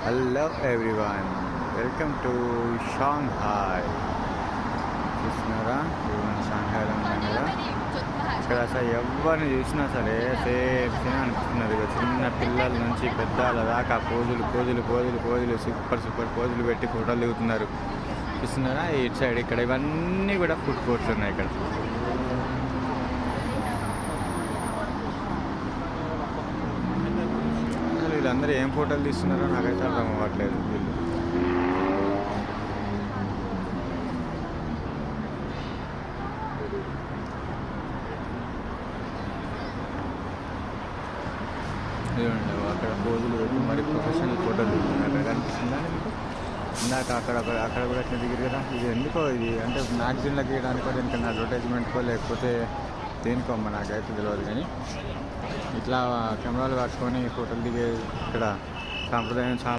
Hello everyone, welcome to Shanghai. చూస్తున్నారా, షాంఘాయ్లో ఉన్నాం కదా. ఇక్కడ అసలు ఎవరిని చూసినా సరే సేమ్ అనిపిస్తున్నారు. ఇక చిన్న పిల్లల నుంచి పెద్దల దాకా పోజులు పోజులు పోజులు పోజులు సూపర్ సూపర్ పోజులు పెట్టి ఫోటోలు దిగుతున్నారు. చూస్తున్నారా, ఇటు సైడ్ ఇక్కడ ఇవన్నీ కూడా ఫుడ్ కోర్ట్స్ ఉన్నాయి. ఇక్కడ వీళ్ళందరూ ఏం ఫోటోలు తీస్తున్నారో నాకైతే అర్థం అవ్వట్లేదు. వీళ్ళు చూడండి, అక్కడ పోజులు పెట్టి మరి ప్రొఫెషనల్ ఫోటోలు దిగుతున్నారు. కనిపిస్తుందా మీకు? ఇందాక అక్కడ కూడా అట్లా దిగారు కదా. ఇది ఎందుకో, ఇది అంటే మ్యాగజైన్లో గీయడానికో దేనికన్నా అడ్వర్టైజ్మెంట్కో లేకపోతే దేనికో అమ్మ నాకైతే తెలియదు. కానీ ఇట్లా కెమెరాలు పట్టుకొని ఫోటోలు దిగే ఇక్కడ సాంప్రదాయం చాలా